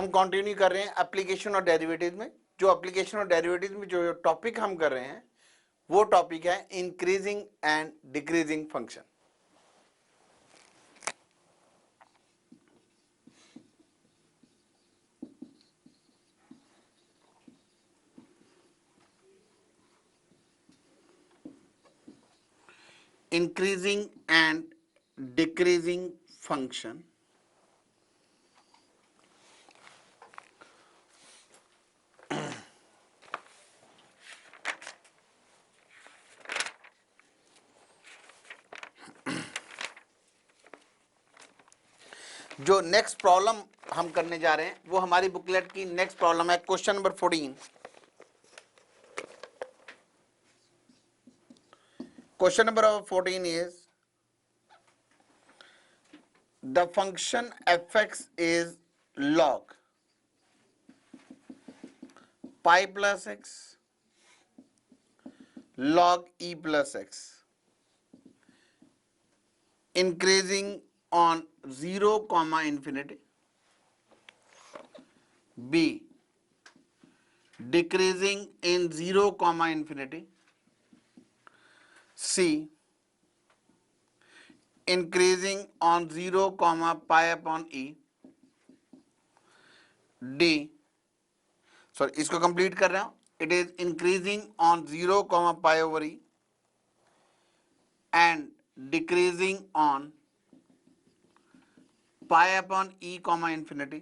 हम कंटिन्यू कर रहे हैं एप्लीकेशन और डेरिवेटिव में। जो एप्लीकेशन और डेरिवेटिव में जो टॉपिक हम कर रहे हैं वो टॉपिक है increasing and decreasing function. Increasing and decreasing function जो नेक्स्ट प्रॉब्लम हम करने जा रहे हैं वो हमारी बुकलेट की नेक्स्ट प्रॉब्लम है question number 14। Question number 14 is the function fx is log pi plus x log e plus x increasing on 0 comma infinity, b decreasing in 0 comma infinity, c increasing on 0 comma pi upon e, d sorry इसको complete कर रहा हूं, it is increasing on 0 comma pi over e and decreasing on pi upon e comma infinity,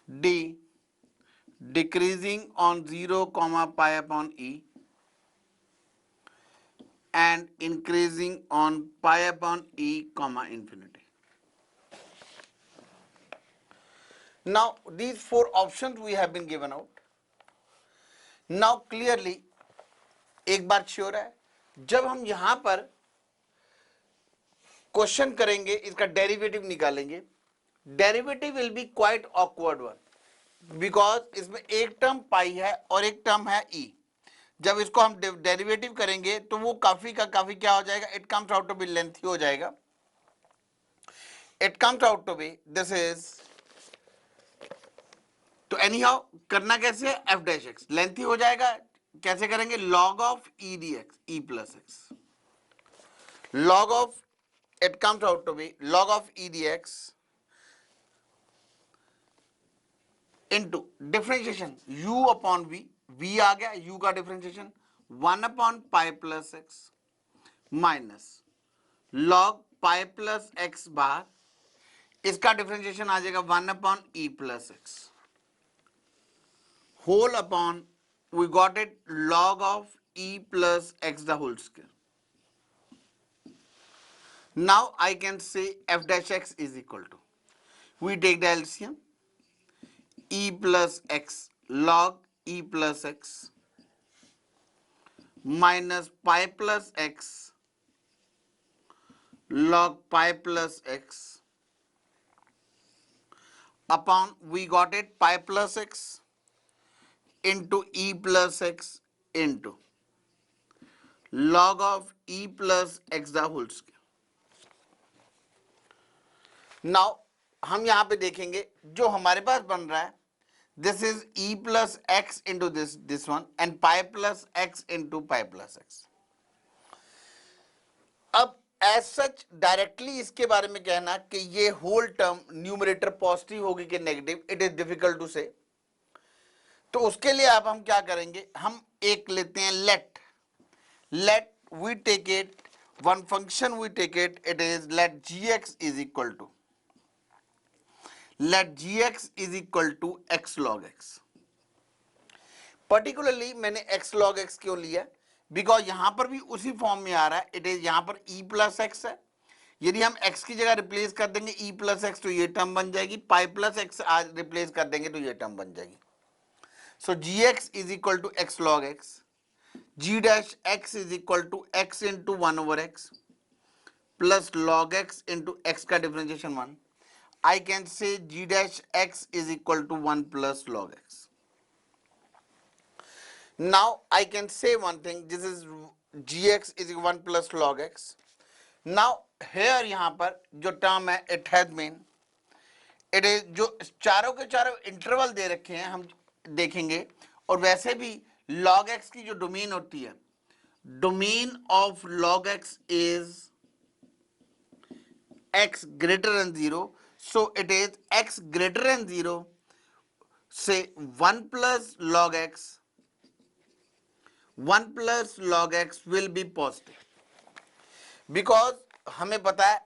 d decreasing on 0 comma pi upon e and increasing on pi upon e comma infinity. Now these four options we have been given out. Now clearly एक बात sure है, जब हम यहां पर question करेंगे इसका derivative निकालेंगे, derivative will be quite awkward one because इसमें एक टर्म पाई है और एक टर्म है ई। जब इसको हम डेरिवेटिव करेंगे तो वो काफी का काफी क्या हो जाएगा, it comes out to be lengthy हो जाएगा। It comes out to be this is, तो एनी हाउ करना कैसे है, एफ डैश एक्स लेंथी हो जाएगा। कैसे करेंगे, log of e d x e plus x, log of it comes out to be log of e d x into differentiation u upon v, v आ गया u का differentiation 1 upon pi plus x minus log pi plus x बार, इसका differentiation आ जाएगा 1 upon e plus x whole upon we got it log of e plus x the whole square. Now I can say F dash x is equal to, we take the LCM e plus x log e plus x minus pi plus x log pi plus x upon we got it pi plus x into e plus x into log of e plus x the whole square. Now हम यहां पे देखेंगे जो हमारे पास बन रहा है, this is e plus x into this one and pi plus x into pi plus x. अब एज सच डायरेक्टली इसके बारे में कहना कि ये होल टर्म न्यूमरेटर पॉजिटिव होगी कि negative, it is difficult to say. तो उसके लिए अब हम क्या करेंगे, हम एक लेते हैं let we take it one function, we take it is let G X is equal to let gx is equal to x log x। Particularly मैंने x log x क्यों लिया, बिकॉज यहां पर भी उसी फॉर्म में आ रहा है, इट इज यहां पर e प्लस एक्स है। यदि हम x की जगह रिप्लेस कर देंगे e प्लस एक्स तो ये टर्म बन जाएगी, पाई प्लस एक्स आज रिप्लेस कर देंगे तो ये टर्म बन जाएगी। So gx is equal to x log x, g dash x is equal to x into 1 over x plus log x into x का differentiation 1। I can say g dash x is equal to 1 plus log x. Now I can say one thing, this is gx is 1 plus log x. Now here यहाँ पर जो term है it has been it is जो चारों के चारों interval दे रखे हैं हम देखेंगे, और वैसे भी log x की जो डोमेन होती है, domain of log x is x greater than 0, so it is x greater than 0, say 1 plus log x, 1 plus log x will be positive, because हमें पता है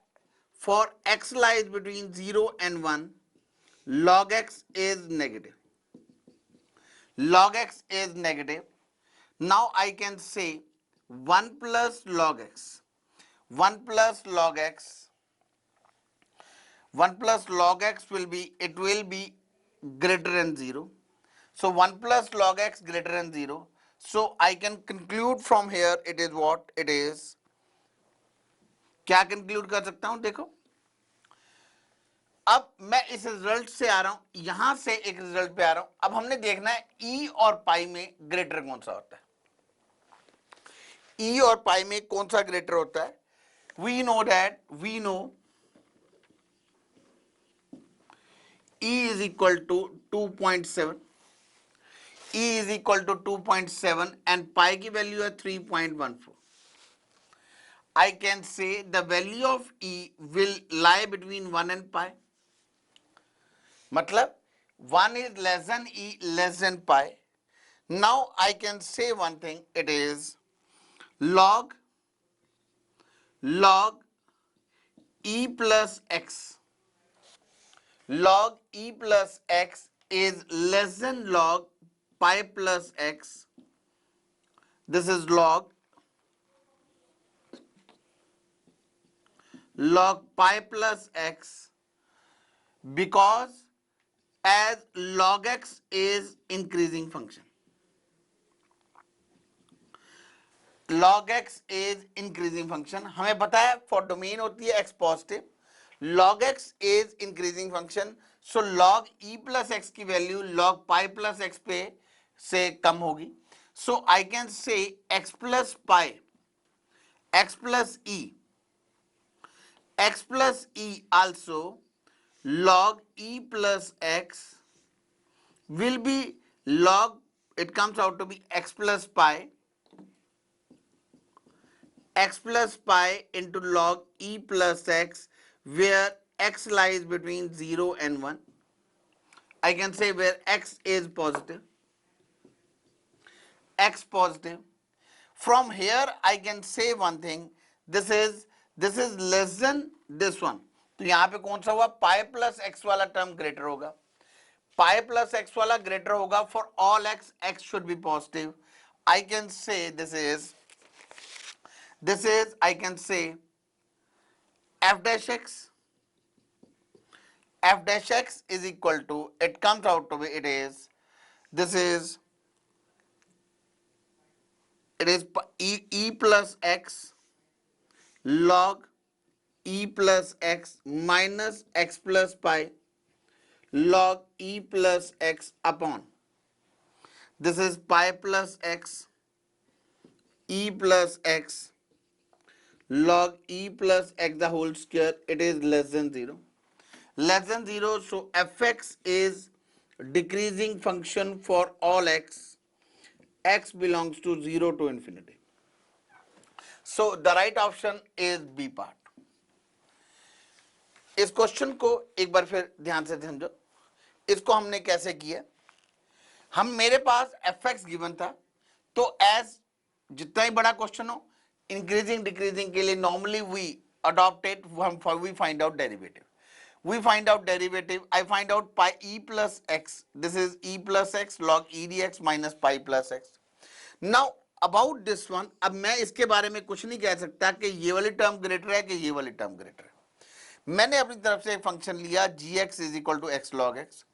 for x lies between 0 and 1, log x is negative. Log x is negative. Now I can say 1 plus log x. 1 plus log x. 1 plus log x will be, it will be greater than 0. So 1 plus log x greater than 0. So I can conclude from here, it is what? It is, क्या conclude कर सकता हूं? देखो, अब मैं इस result से आ रहा हूं, यहां से एक रिजल्ट पे आ रहा हूं. अब हमने देखना है ई और पाई में ग्रेटर कौन सा होता है. ई और पाई में कौन सा ग्रेटर होता है? We know E is equal to 2.7. E is equal to 2.7 and pi की वैल्यू है 3.14. I can say the value of E will lie between 1 and pi. मतलब 1 is less than E, less than pi. Now I can say one thing, it is log E plus x. Log E plus x is less than log pi plus x. This is log pi plus x, because as log x is increasing function. log x is increasing function. हमें पता है for domain होती है x positive. log x is increasing function. So log e plus x की value log pi plus x पे से कम होगी. So I can say x plus pi, x plus e also log e plus x will be log, it comes out to be x plus pi into log e plus x, where x lies between 0 and 1. I can say where x is positive. X positive. From here I can say one thing, this is less than this one. तो यहां पे कौन सा हुआ? पाई plus x वाला term greater होगा. पाई plus x वाला greater होगा for all x. X should be positive. I can से this is I can say f dash x is equal to, it comes out to be, it is e plus x log e plus x minus x plus pi log e plus x upon, this is pi plus x e plus x log e plus x the whole square. It is less than 0. Less than 0, so fx is decreasing function for all x. X belongs to 0 to infinity. So the right option is B part. इस question को एक बार फिर ध्यान से समझो. इसको हमने कैसे किया? हम, मेरे पास fx गिवन था, तो एज जितना ही बड़ा क्वेश्चन हो, इंक्रीजिंग डिक्रीजिंग के लिए normally we adopted, we find out derivative. We find out derivative. I find out pi e plus x. This is e plus x log e dx minus pi plus x. Now about this one, अब मैं इसके बारे में कुछ नहीं कह सकता कि ये वाली टर्म ग्रेटर है कि ये वाली टर्म ग्रेटर है. मैंने अपनी तरफ से एक फंक्शन लिया gx is equal to x log x.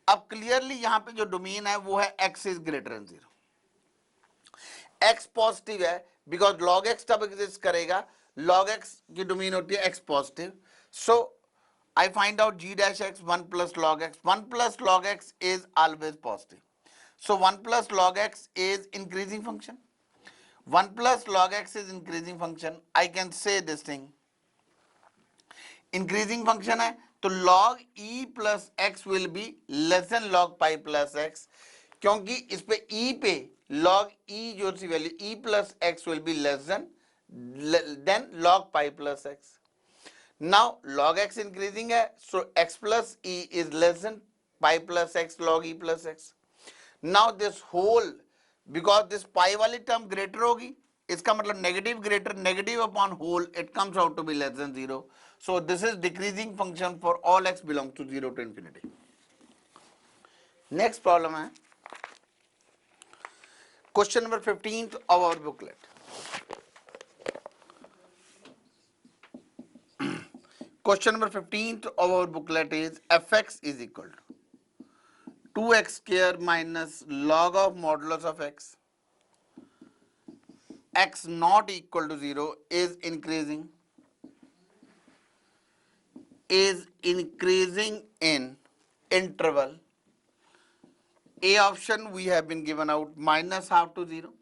अब क्लियरली यहाँ पे जो डोमेन है वो है x is greater than 0. x positive है बिकॉज log x तब एग्जिस्ट करेगा, log x की डोमेन होती है x positive. So I find out g dash x 1 plus log x. 1 plus log x is always positive. So 1 plus log x is increasing function. 1 plus log x is increasing function. I can say this thing. Increasing function है तो log e plus x will be less than log pi plus x, क्योंकि इस पे e पे log e जो सी value e plus x will be less than log pi plus x. Now log x increasing है, so x plus e is less than pi plus x log e plus x. Now this whole, because this pi वाली term greater होगी, इसका मतलब negative greater, negative upon whole, it comes out to be less than zero. So this is decreasing function for all x belong to zero to infinity. Next problem है question number 15 of our booklet. Question number 15 of our booklet is fx is equal to 2x square minus log of modulus of x not equal to 0 is increasing in interval. A option we have been given out minus half to 0,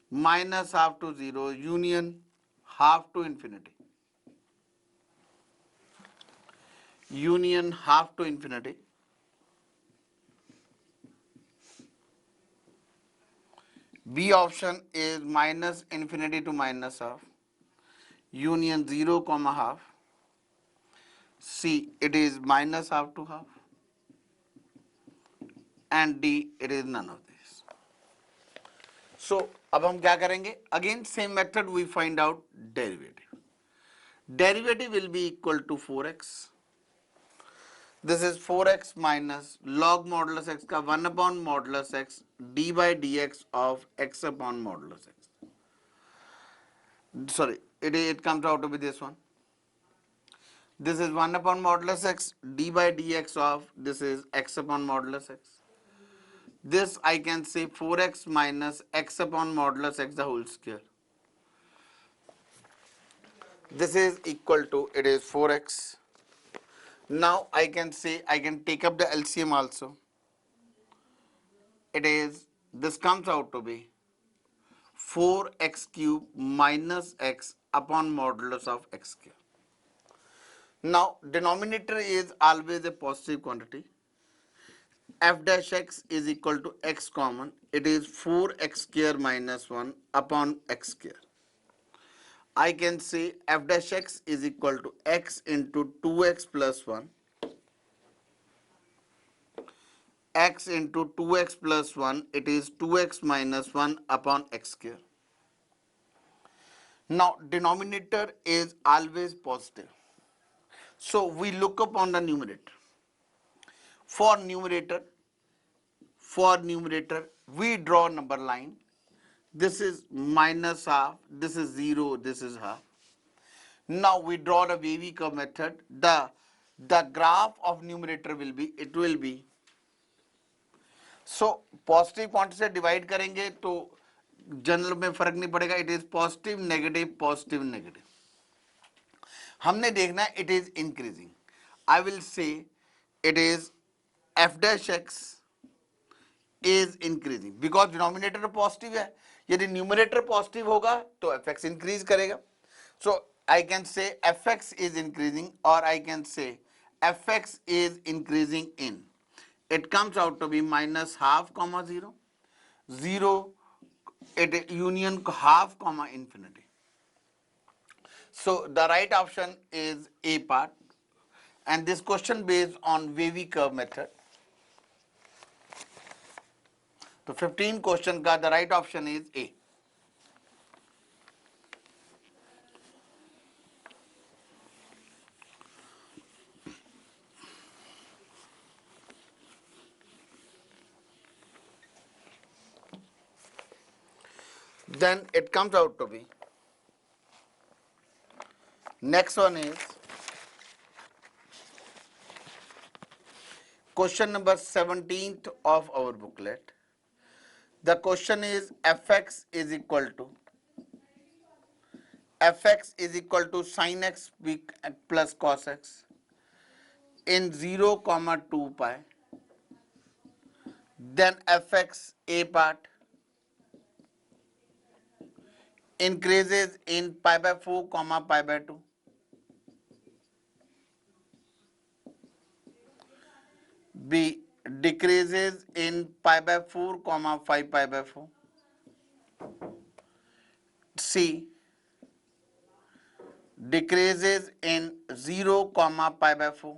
minus half to 0, union half to infinity, union half to infinity. B option is minus infinity to minus half, union 0 comma half. C, it is minus half to half. And D, it is none of this. So, अब हम क्या करेंगे? Again, same method we find out derivative. Derivative will be equal to 4x. This is 4x minus log modulus x का 1 upon modulus x d by dx of x upon modulus x. Sorry, it comes out to be this one. This is 1 upon modulus x d by dx of this is x upon modulus x. This I can say 4x minus x upon modulus x the whole square. This is equal to, it is 4x. Now I can say, I can take up the LCM also. It is, this comes out to be 4x cube minus x upon modulus of x square. Now denominator is always a positive quantity. F dash x is equal to x common. It is 4x square minus 1 upon x square. I can say f dash x is equal to x into 2x plus 1, x into 2x plus 1, it is 2x minus 1 upon x square. Now denominator is always positive, so we look upon the numerator. For numerator we draw number line. This is minus half, this is 0, this is half. Now we draw the wavy curve method. The graph of numerator will be, it will be, so positive quantity से divide करेंगे तो general में फर्क नहीं पड़ेगा. It is positive negative positive negative. हमने देखना है it is increasing. I will say it is F dash x is increasing because denominator positive है. यदि न्यूमरेटर पॉजिटिव होगा तो एफ एक्स इंक्रीज करेगा. सो I can say fx is increasing, or I can say fx is increasing in. It comes out to be minus half comma 0, 0, it union half comma infinity. So the right option is A part, and this question based on wavy curve method. So 15 question ka the right option is A. Then it comes out to be, next one is question number 17th of our booklet. The question is fx is equal to sin x plus cos x in 0 comma 2 pi. Then fx A part increases in pi by 4 comma pi by 2. B decreases in pi by 4 comma 5 pi by 4. C decreases in 0 comma pi by 4.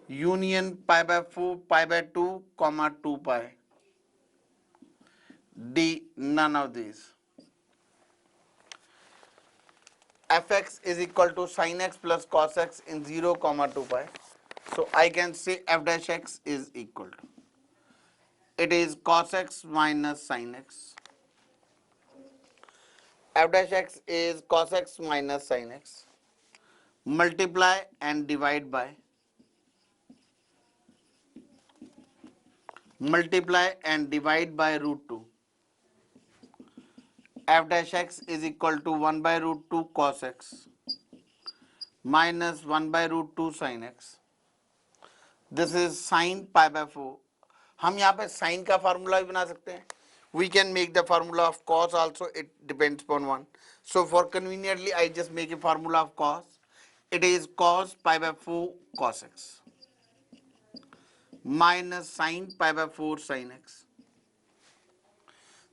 Union pi by 4 pi by 2 comma 2 pi. D none of these. Fx is equal to sin x plus cos x in 0 comma 2 pi. So I can say f dash x is equal to, it is cos x minus sin x. F dash x is cos x minus sin x. Multiply and divide by, root 2. F dash x is equal to 1 by root 2 cos x minus 1 by root 2 sin x. This is sin pi by 4. हम यहाँ पे sin का formula भी बना सकते हैं. We can make the formula of cos also. It depends upon one. So for conveniently, I just make a formula of cos. It is cos pi by 4 cos x minus sin pi by 4 sin x.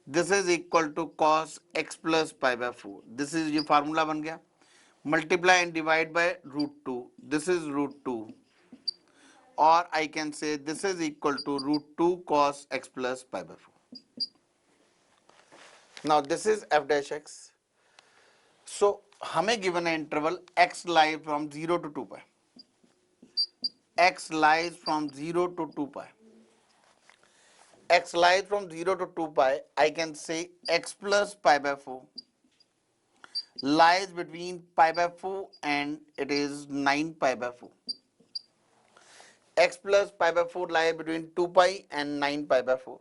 This is equal to cos x plus pi by 4. This is ये formula बन गया. Multiply and divide by root 2. This is root 2. Or I can say this is equal to root 2 cos x plus pi by 4. Now this is f dash x. So हमें given an interval x lies from 0 to 2 pi. X lies from 0 to 2 pi. X lies from 0 to 2 pi. I can say x plus pi by 4 lies between pi by 4 and it is 9 pi by 4. X plus pi by 4 lies between 2 pi and 9 pi by 4.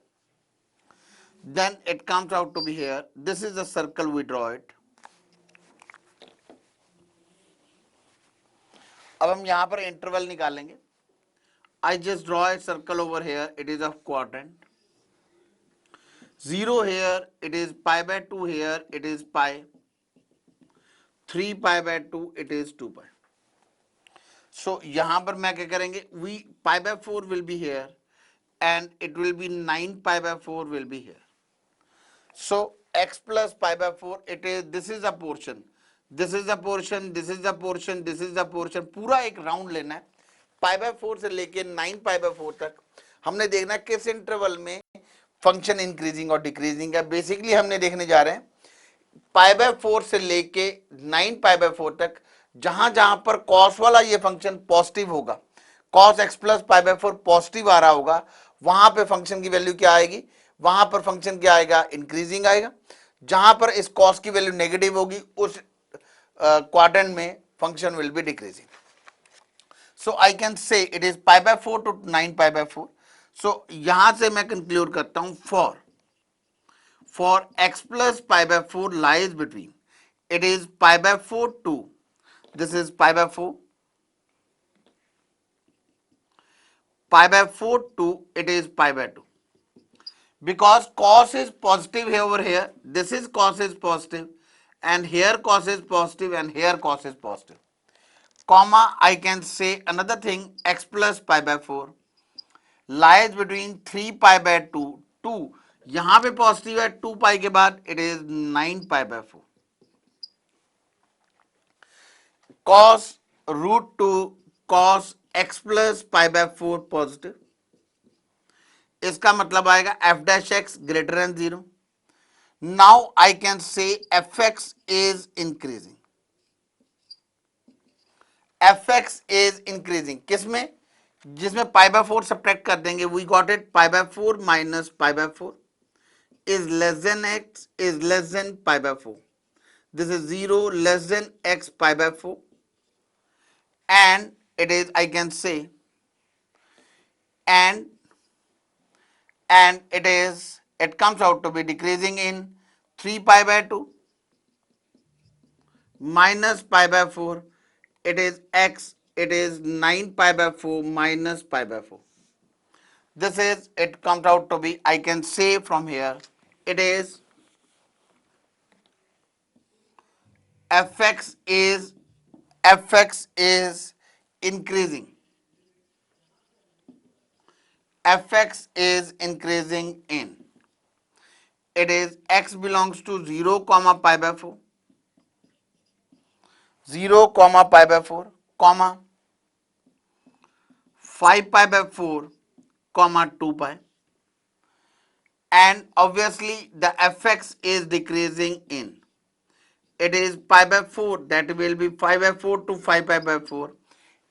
Then it comes out to be here. This is the circle, we draw it. अब हम यहाँ पर interval निकालेंगे. I just draw a circle over here. It is of quadrant. 0 here, it is pi by 2 here, it is pi. 3 pi by 2, it is 2 pi. So यहाँ पर मैं क्या करेंगे, we pi by 4 will be here and it will be 9 pi by 4 will be here. So x plus pi by 4, it is, this is a portion, this is a portion, this is a portion, this is a portion. पूरा एक round लेना है pi by 4 से लेके 9 pi by 4 तक. हमने देखना है किस इंटरवल में फंक्शन इंक्रीजिंग और डिक्रीजिंग है. बेसिकली हमने देखने जा रहे हैं पाई बाय 4 से लेके 9 पाई बाय 4 तक, जहां जहां पर कॉस वाला ये फंक्शन पॉजिटिव होगा, cos x plus pi by 4 positive आ रहा होगा, वहां पे फंक्शन की वैल्यू क्या आएगी, वहां पर फंक्शन क्या आएगा, इंक्रीजिंग आएगा. जहां पर इस कॉस की वैल्यू नेगेटिव होगी, उस क्वाड्रेंट में function will be decreasing. So I can say it is pi by 4 to 9 pi by 4. सो यहां से मैं कंक्लूड करता हूं, for x plus pi by 4 lies between, it is pi by 4 to, this is pi by 4, pi by 4 to, it is pi by 2. Because cos is positive here over here, this is cos is positive, and here cos is positive, and here cos is positive. Comma, I can say another thing, x plus pi by 4 lies between 3 pi by 2, 2 यहां पे positive है, 2 पाई के बाद it is 9 pi by 4. cos root 2 cos x plus pi by 4 positive, इसका मतलब आएगा f dash x greater than 0. Now I can से fx is increasing. fx is increasing किसमें, जिसमें pi by 4 सब्ट्रैक्ट कर देंगे, we got it pi by 4 minus pi by 4 is less than x is less than pi by 4. This is 0 less than x pi by 4, and it is, I can say, and it is, it comes out to be decreasing in 3 pi by 2 minus pi by 4, it is x, it is 9 pi by 4 minus pi by 4. This is, it comes out to be, I can say from here, it is fx is increasing. fx is increasing in, it is x belongs to 0 comma pi by 4, 0 comma pi by 4 comma 5 pi by 4 comma 2 pi, and obviously the fx is decreasing in, it is pi by 4, that will be 5 by 4 to 5 pi by 4.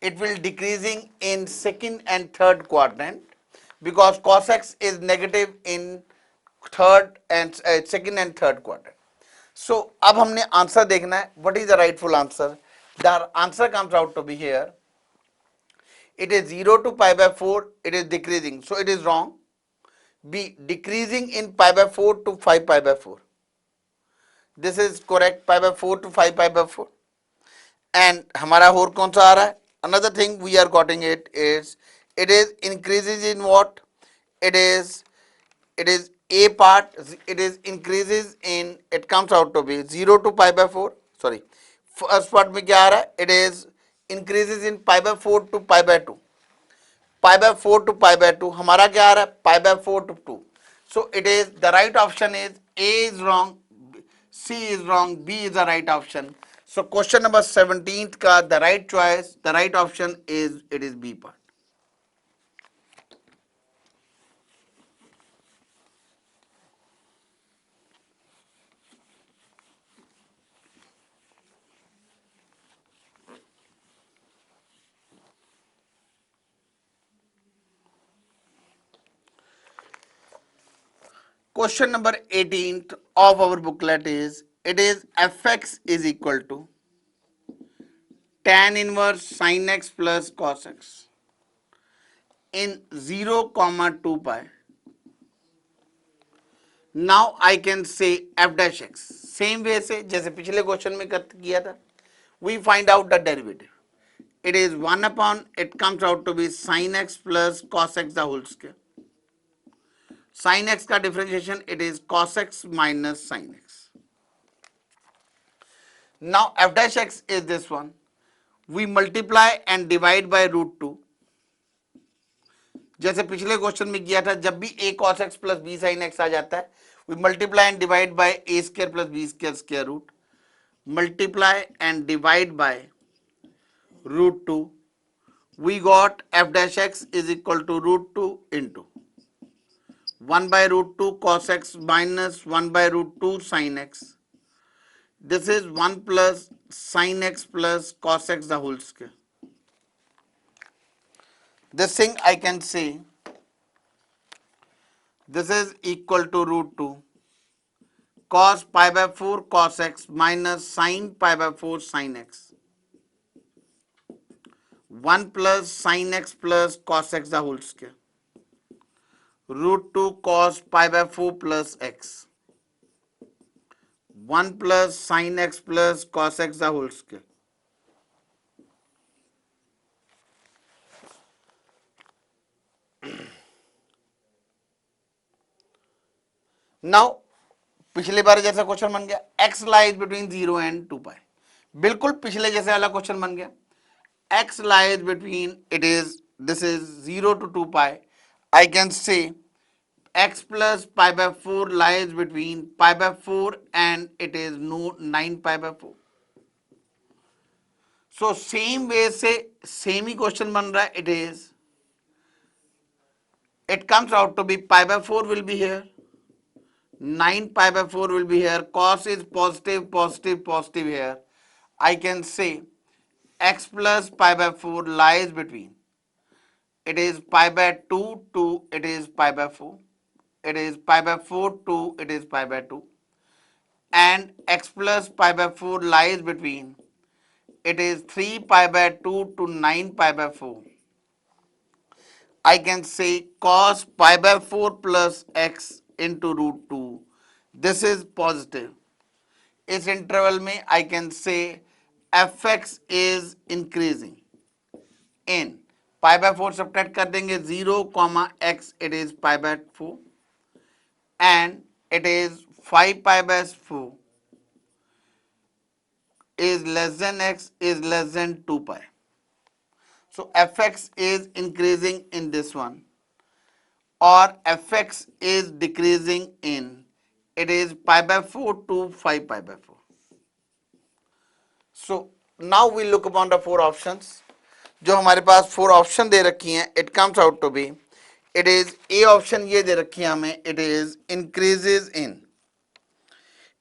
It will decreasing in second and third quadrant because cos x is negative in third and second and third quadrant. So अब हमने answer देखना है, what is the rightful answer? The answer comes out to be here. It is 0 to pi by 4, it is decreasing, so it is wrong. B, decreasing in pi by 4 to 5 pi by 4. This is correct, pi by 4 to 5 pi by 4. And हमारा और कौन सा आ रहा है? Another thing we are getting it is increases in what? It is a part, it is increases in, it comes out to be 0 to pi by 4. Sorry, first part में क्या आ रहा है? It is increases in pi by 4 to pi by 2. Pi by 4 to pi by 2. हमारा क्या आ रहा है? Pi by 4 to 2. So it is, the right option is A is wrong, C is wrong, B is the right option. So question number 17th का the right choice, the right option is, it is B part. Question number 18th of our booklet is, it is fx is equal to tan inverse sin x plus cos x in 0 comma 2 pi. Now I can say f dash x. Same way से जैसे पिछले question में किया था, we find out the derivative. It is 1 upon, it comes out to be sin x plus cos x the whole square. Sin x का differentiation, it is cos x minus sin x. Now f dash x is this one. We multiply and divide by root 2. जैसे पिछले question में किया था, जब भी a cos x plus b sin x आ जाता है, we multiply and divide by a square plus b square square root. Multiply and divide by root 2. We got f dash x is equal to root 2 into 1 by root 2 cos x minus 1 by root 2 sin x. This is 1 plus sin x plus cos x the whole square. This thing I can say, this is equal to root 2 cos pi by 4 cos x minus sin pi by 4 sin x. 1 plus sin x plus cos x the whole square. Root 2 cos pi by 4 plus x. 1 plus sin x plus cos x the whole square. Now पिछले बार जैसा question बन गया, x lies between 0 and 2 pi. बिल्कुल पिछले जैसे वाला question बन गया. X lies between, it is, this is 0 to 2 pi. I can say x plus pi by 4 lies between pi by 4 and it is no 9 pi by 4. So same way से same ही question बन रहा है. It is, it comes out to be pi by 4 will be here, 9 pi by 4 will be here, cos is positive positive positive here. I can say x plus pi by 4 lies between, it is pi by 2 to it is pi by 4, it is pi by 4 to it is pi by 2, and x plus pi by 4 lies between, it is 3 pi by 2 to 9 pi by 4. I can say cos pi by 4 plus x into root 2. This is positive. इस interval में I can say fx is increasing in pi by 4 subtract कर देंगे 0 comma x, it is pi by 4 and it is 5 pi by 4 is less than x is less than 2 pi. So fx is increasing in this one. or fx is decreasing in, it is pi by 4 to 5 pi by 4. So now we look upon the four options. जो हमारे पास four option दे रखी हैं, it comes out to be, it is a option ये दे रखी है हमें, it is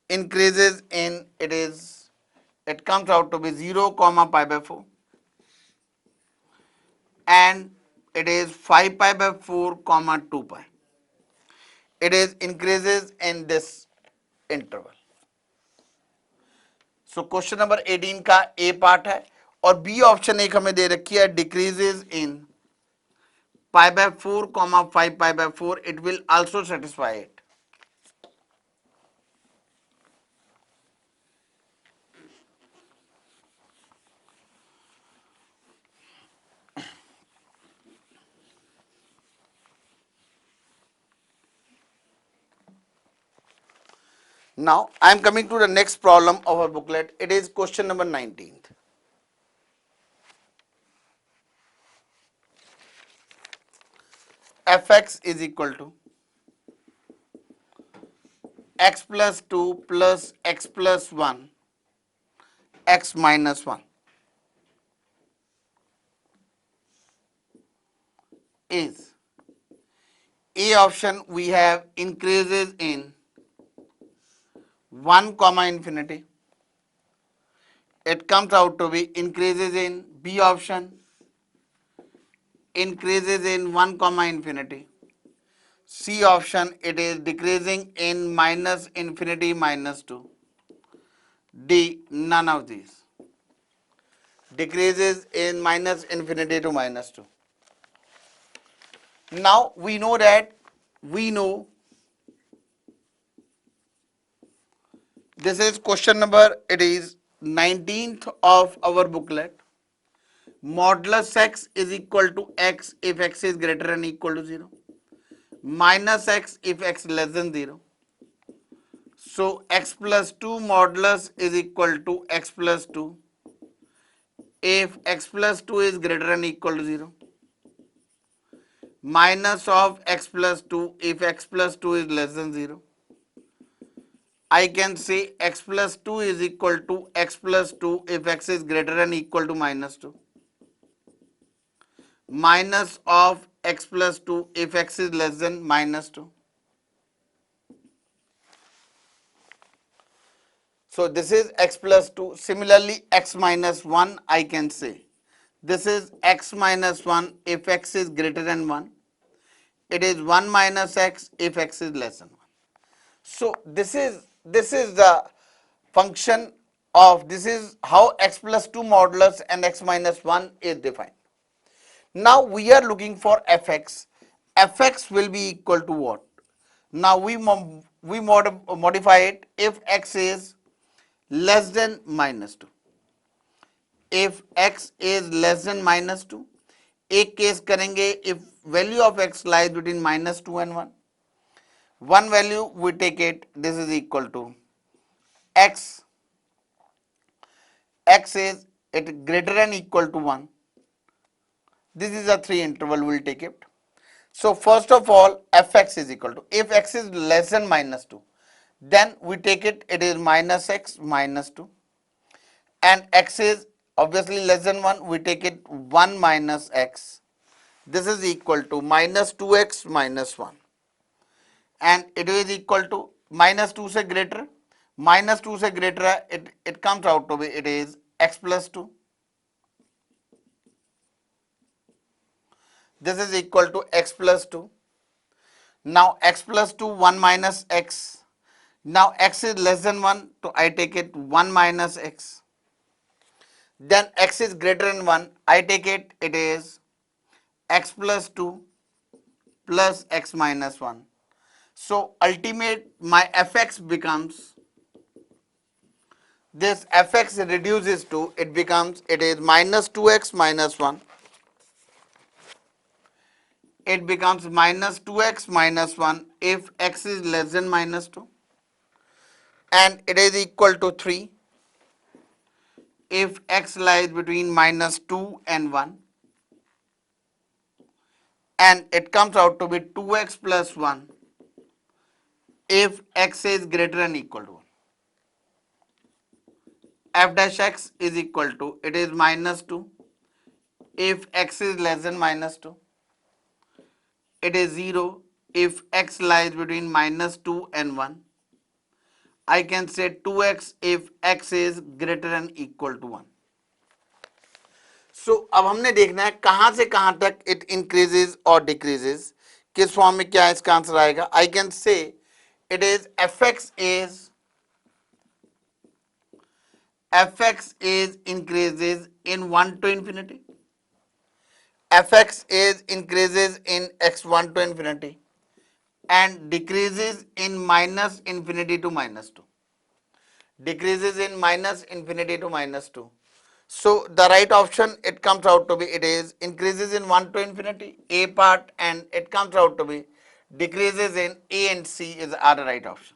increases in it comes out to be 0 comma pi by 4, and it is 5 pi by 4 comma 2 pi. It is increases in this interval. So question number 18 का ए part है, और B option एक हमें दे रखी है decreases in pi by 4 comma 5 pi by 4. It will also satisfy it. Now I am coming to the next problem of our booklet. It is question number 19. Fx is equal to x plus 2 plus x plus 1 x minus 1 is A option. We have increases in 1 comma infinity. It comes out to be increases in B option, increases in 1 comma infinity. C option, it is decreasing in minus infinity minus 2. D, none of these. Decreases in minus infinity to minus 2. Now we know this is question number, it is 19th of our booklet. Modulus x is equal to x if x is greater than or equal to 0, minus x if x less than 0. So x plus 2 modulus is equal to x plus 2 if x plus 2 is greater than or equal to 0, minus of x plus 2 if x plus 2 is less than 0. I can say x plus 2 is equal to x plus 2 if x is greater than or equal to minus 2, minus of x plus 2 if x is less than minus 2. So this is x plus 2. Similarly, x minus 1 I can say. This is x minus 1 if x is greater than 1. It is 1 minus x if x is less than 1. So this is the function of, this is how x plus 2 modulus and x minus 1 is defined. Now we are looking for fx. Fx will be equal to what? Now we modify it if x is less than minus 2. If x is less than minus 2, एक case करेंगे if value of x lies between minus 2 and 1. One value we take it, this is equal to x. X is it greater than equal to 1. This is a 3 interval, we'll take it. So first of all, fx is equal to, if x is less than minus 2, then we take it, it is minus x minus 2, and x is obviously less than 1, we take it 1 minus x. This is equal to minus 2x minus 1, and it is equal to minus 2 से greater, minus 2 से greater है, it comes out to be, it is x plus 2. This is equal to x plus 2. Now x plus 2, 1 minus x. Now x is less than 1, so I take it 1 minus x. Then x is greater than 1, I take it, it is x plus 2 plus x minus 1. So ultimate my fx becomes, this fx reduces to, it becomes, it is minus 2x minus 1. It becomes minus 2x minus 1 if x is less than minus 2, and it is equal to 3 if x lies between minus 2 and 1. and it comes out to be 2x plus 1 if x is greater than equal to 1. F dash x is equal to, it is minus 2 if x is less than minus 2. It is 0 if x lies between minus 2 and 1. I can say 2x if x is greater than equal to 1. सो अब हमने देखना है कहां से कहां तक it increases और decreases, किस फॉर्म में क्या इसका आंसर आएगा. आई can say it is F x is increases in 1 to infinity, fx is increases in x1 to infinity and decreases in minus infinity to minus 2, decreases in minus infinity to minus 2. So the right option, it comes out to be, it is increases in 1 to infinity, A part, and it comes out to be decreases in A and C is are the right option.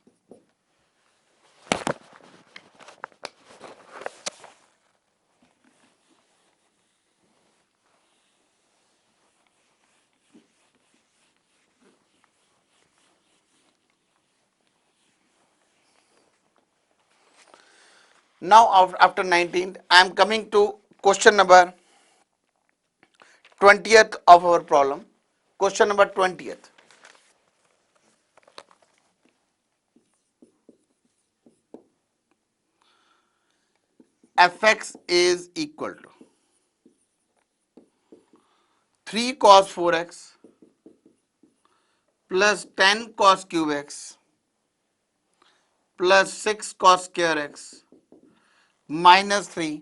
Now after 19th, I am coming to question number 20th of our problem. Question number 20th. Fx is equal to 3 cos 4x plus 10 cos cube x plus 6 cos square x minus 3.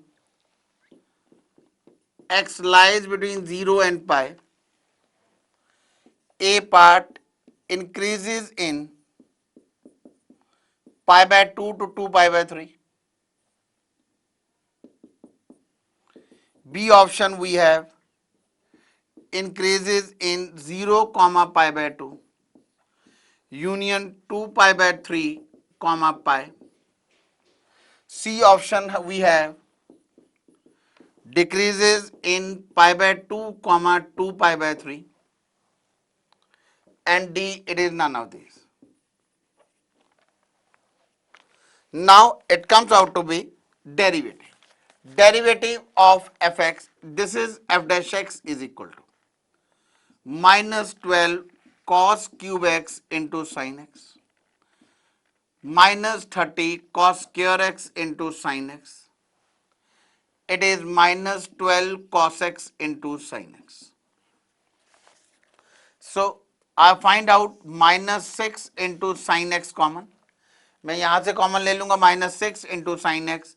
X lies between 0 and pi. A part increases in pi by 2 to 2 pi by 3. B option we have increases in 0 comma pi by 2 union 2 pi by 3 comma pi. C option we have decreases in pi by 2 comma 2 pi by 3, and D, it is none of these. Now it comes out to be derivative. Derivative of fx, this is f dash x is equal to minus 12 cos cube x into sin x minus 30 cos square x into sin x. It is minus 12 cos x into sin x. So I find out minus 6 into sin x common. मैं यहां से common ले लूंगा minus 6 into sin x.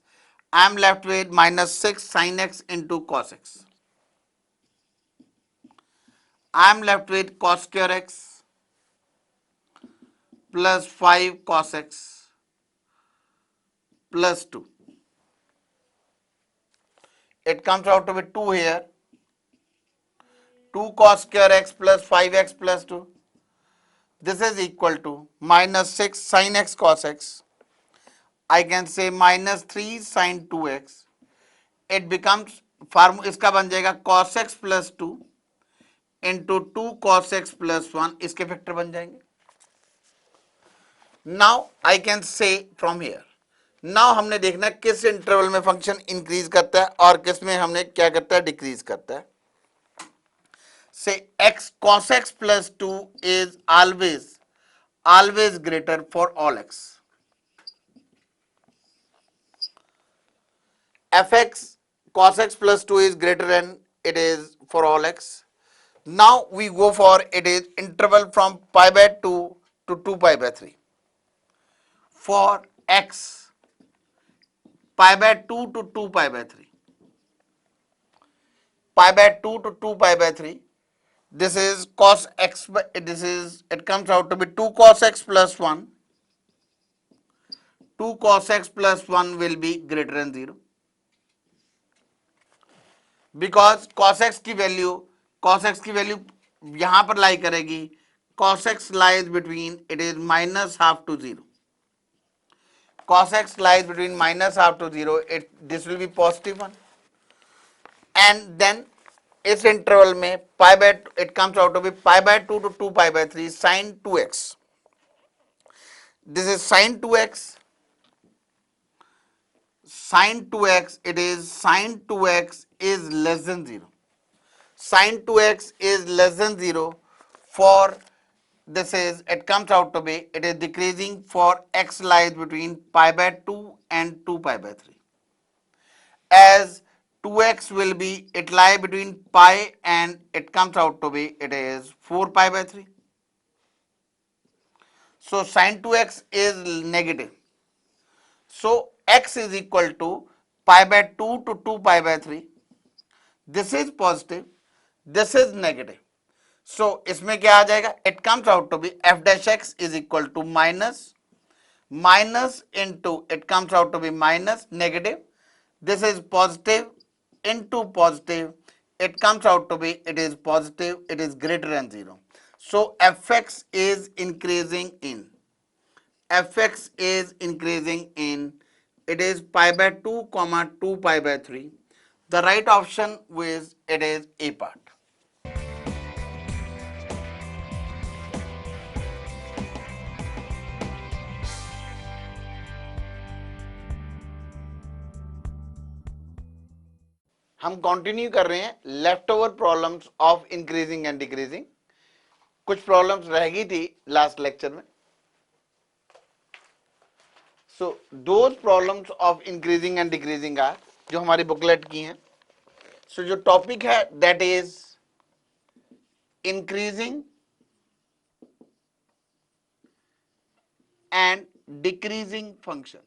I am left with minus 6 sin x into cos x. I am left with cos square x plus 5 cos x plus 2. It comes out to be 2 here. 2 cos square x plus 5x plus 2. This is equal to minus 6 sin x cos x. I can say minus 3 sin 2x. It becomes formula इसका बन जाएगा cos x plus 2 into 2 cos x plus 1. इसके factor बन जाएंगे. Now I can say from here. Now हमने देखना है किस इंटरवल में फंक्शन इंक्रीज करता है और किस में हमने क्या करता है, डिक्रीज करता है. Say x cos x plus 2 is always greater for all x. Fx cos x plus 2 is greater than it is for all x. Now we go for it is interval from pi by 2 to 2 pi by 3. For x, pi by 2 to 2 pi by 3. Pi by 2 to 2 pi by 3. This is cos x, it comes out to be 2 cos x plus 1. 2 cos x plus 1 will be greater than 0. Because cos x की value यहां पर लाई करेगी. Cos x lies between, it is minus half to 0. Cos x lies between minus half to 0. This will be positive 1. And then इस interval में pi by it comes out to be pi by 2 to 2 pi by 3 sin 2x. This is sin 2x. Sin 2x, it is sin 2x is less than 0. Sin 2x is less than 0 for this is it comes out to be it is decreasing for x lies between pi by 2 and 2 pi by 3. As 2x will be it lie between pi and it comes out to be it is 4 pi by 3. So sin 2x is negative. So x is equal to pi by 2 to 2 pi by 3. This is positive, this is negative. So इसमें क्या आ जाएगा? It comes out to be f dash x is equal to minus into it comes out to be minus negative. This is positive into positive. It comes out to be it is positive. It is greater than 0. So fx is increasing in. Fx is increasing in. It is pi by 2 comma 2 pi by 3. The right option is it is A part. हम continue कर रहे हैं left over problems of increasing and decreasing. कुछ problems रह गई थी last lecture में. So those problems of increasing and decreasing are जो हमारी बुकलेट की हैं. सो जो टॉपिक है that is increasing and decreasing function.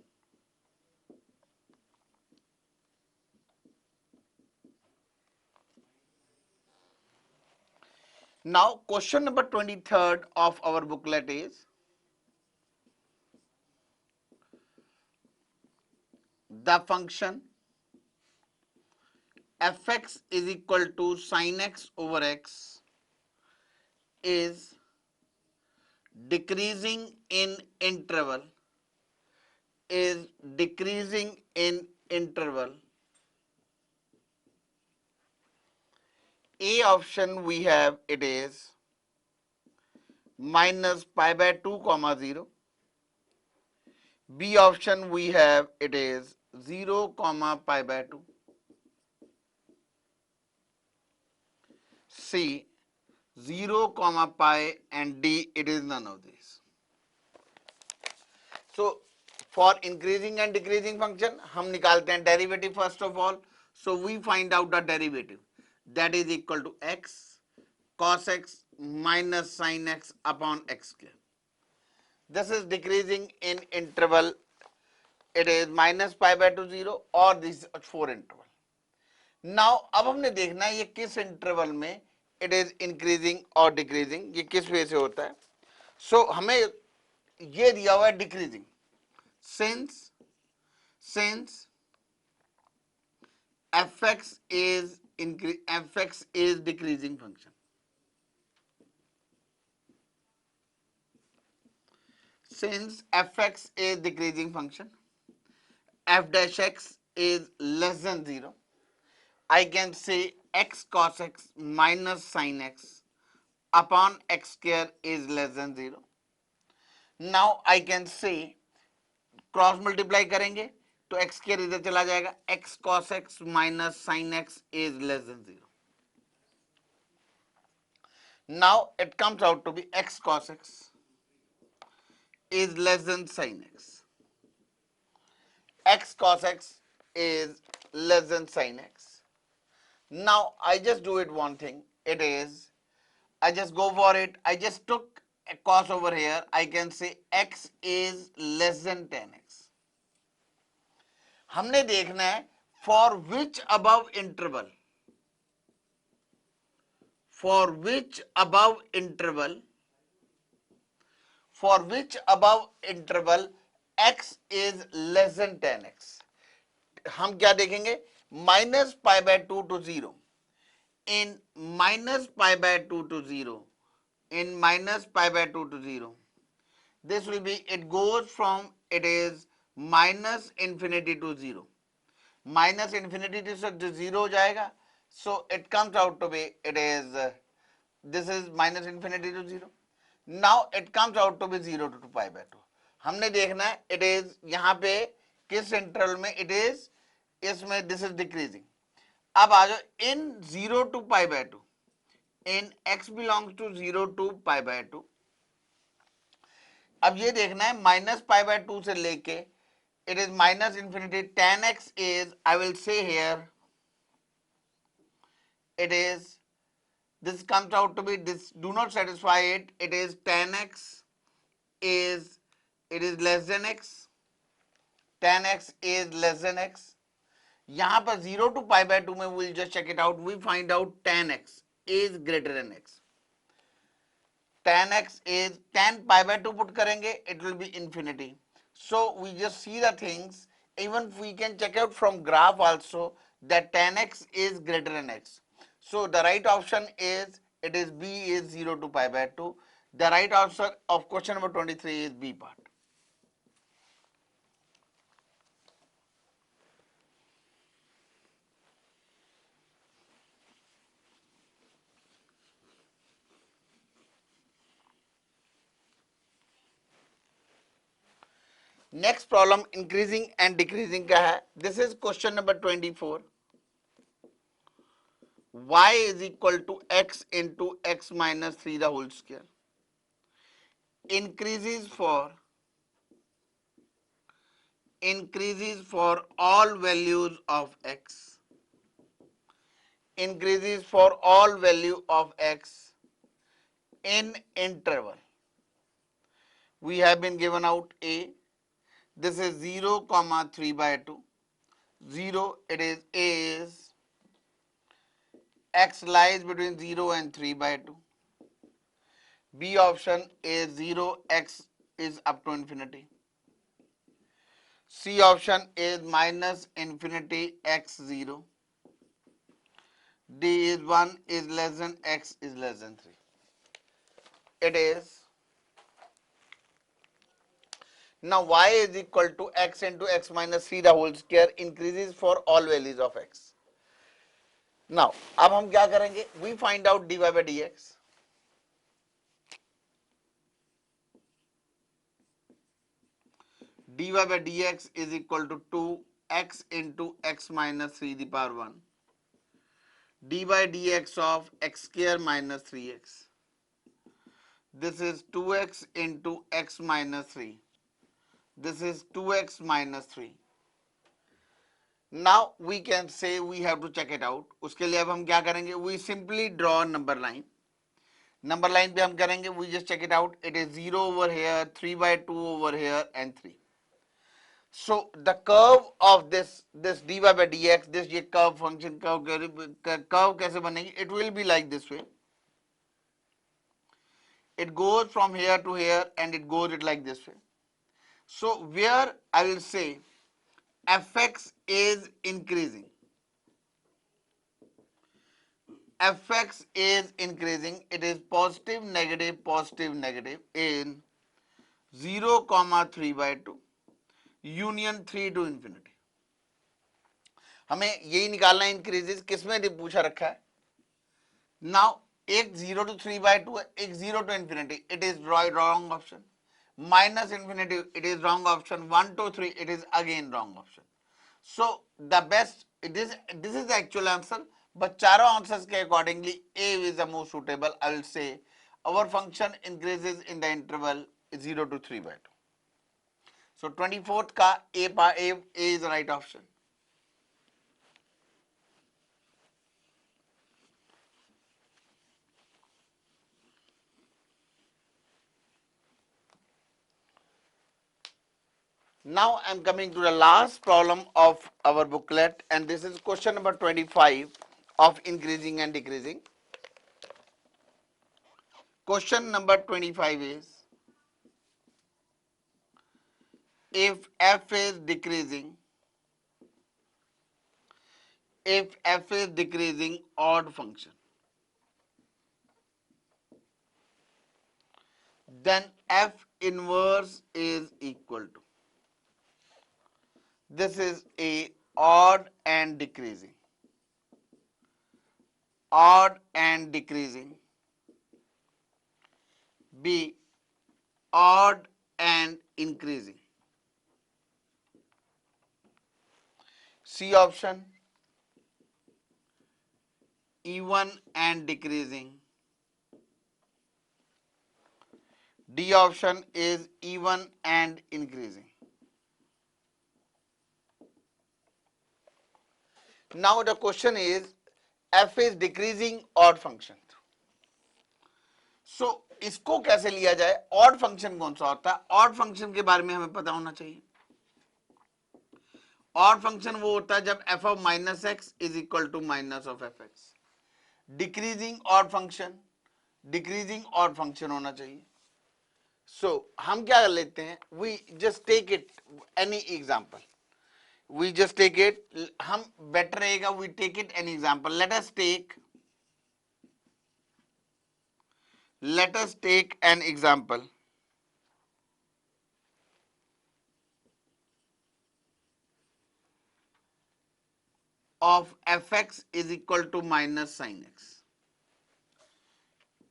Now question number 23rd of our booklet is the function fx is equal to sin x over x is decreasing in interval is decreasing in interval. A option we have it is minus pi by 2 comma 0. B option we have it is 0 comma pi by 2. C 0 comma pi and D it is none of these. So for increasing and decreasing function हम निकालते हैं derivative first of all. So we find out the derivative that is equal to x cos x minus sin x upon x square. This is decreasing in interval. It is minus pi by 2 0 or this 4 interval. Now अब हमने देखना है ये किस interval में it is increasing और decreasing. ये किस वे से होता है. So हमें ये दिया हुआ है decreasing. Since fx is decreasing function. Since fx is decreasing function, f dash x is less than 0. I can say x cos x minus sin x upon x square is less than 0. Now I can say cross multiply करेंगे तो x square इधर चला जाएगा. x cos x minus sin x is less than 0. Now it comes out to be x cos x is less than sin x. X cos x is less than sin x. Now I just do it one thing. It is I just go for it. I just took a cos over here. I can say x is less than 10x. हमने देखना है for which above interval x is less than 10x. हम क्या देखेंगे minus pi by 2 to 0. In minus pi by 2 to 0, this will be it goes from it is minus infinity to 0. Minus infinity से 0 हो जाएगा. So it comes out to be, it is, this is minus infinity to 0. Now it comes out to be 0 to 2 pi by 2. हमने देखना है it is यहाँ पे किस interval में it is, इसमें this is decreasing. अब आ जाओ in 0 to pi by 2, in x belongs to 0 to pi by 2. अब ये देखना है माइनस पाई बाय 2 से लेके it is minus infinity. Tan x is, I will say here, it is, this comes out to be, this do not satisfy it, it is tan x is, it is less than x, tan x is less than x. यहाँ पर 0 to pi by 2 में we'll just check it out, we find out tan x is greater than x. Tan x is, tan pi by 2 put करेंगे, it will be infinity. So we just see the things, even we can check out from graph also that tan x is greater than x. So the right option is, it is B is 0 to pi by 2. The right answer of question number 23 is B part. Next problem, increasing and decreasing का है. This is question number 24. Y is equal to x into x minus 3 the whole square. Increases for all values of x. Increases for all value of x in interval. We have been given out a. This is 0 comma 3 by 2. 0, it is a is, x lies between 0 and 3 by 2. B option is 0, x is up to infinity. C option is minus infinity x 0. D is 1 is less than x is less than 3. It is, now y is equal to x into x minus 3 the whole square increases for all values of x. Now अब हम क्या करेंगे, we find out dy by dx. dy by dx is equal to 2x into x minus 3 the power 1. D by dx of x square minus 3x. This is 2x into x minus 3. This is 2x minus 3. Now we can say we have to check it out. उसके लिए अब हम क्या करेंगे, we simply draw a number line. Number line पे हम करेंगे, we just check it out. It is 0 over here, 3 by 2 over here and 3. So the curve of this dy by dx, this ये curve function curve कैसे बनेगी? It will be like this way. It goes from here to here and it goes it like this way. So where I will say fx is increasing. Fx is increasing. It is positive, negative in 0 comma 3 by 2 union 3 to infinity. हमें यही निकालना है increases, किसमें पूछा रखा है. Now एक 0 to 3 by 2 है, एक 0 to infinity, it is wrong option. Minus infinity, it is wrong option. 1 to 3, it is again wrong option. So the best, this is the actual answer, but चारों answers के accordingly A is the most suitable. I will say our function increases in the interval 0 to 3 by 2. So 24th का A is the right option. Now I am coming to the last problem of our booklet, and this is question number 25 of increasing and decreasing. Question number 25 is, if f is decreasing, odd function, then f inverse is equal to, this is a odd and decreasing. odd and decreasing. B, odd and increasing. C option, even and decreasing. D option is even and increasing. Now the question is, f is decreasing odd function. So इसको कैसे लिया जाए? Odd function कौन सा होता है? Odd function के बारे में हमें पता होना चाहिए. ऑड फंक्शन वो होता है जब f of minus x is equal to minus of f x. Decreasing odd function, decreasing odd function होना चाहिए. सो हम क्या कर लेते हैं, we just take it any example, we just take it, हम बेटर रहेगा we take it any example. let us take an example of fx is equal to minus sin x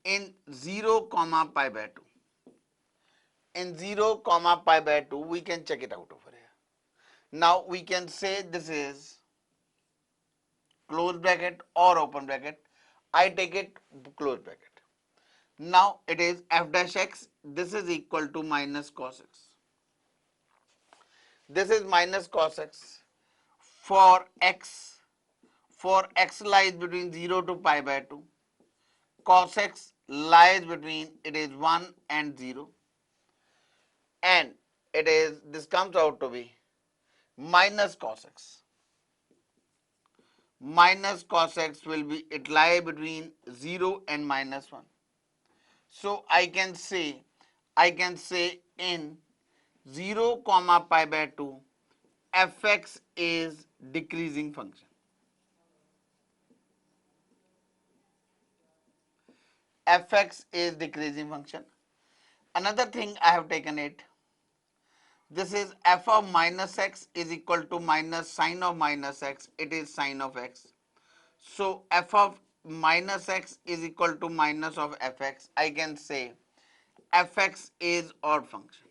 in 0 comma pi by 2. In 0 comma pi by 2 we can check it out over here. Now we can say this is close bracket or open bracket. I take it close bracket. Now it is f dash x, this is equal to minus cos x. This is minus cos x for x lies between 0 to pi by 2. Cos x lies between, it is 1 and 0. And it is, this comes out to be minus cos x. Minus cos x will be, it lie between 0 and minus 1. So I can say in 0 comma pi by 2 fx is decreasing function. Fx is decreasing function. Another thing I have taken it, this is f of minus x is equal to minus sine of minus x, it is sine of x. So f of minus x is equal to minus of fx. I can say fx is odd function.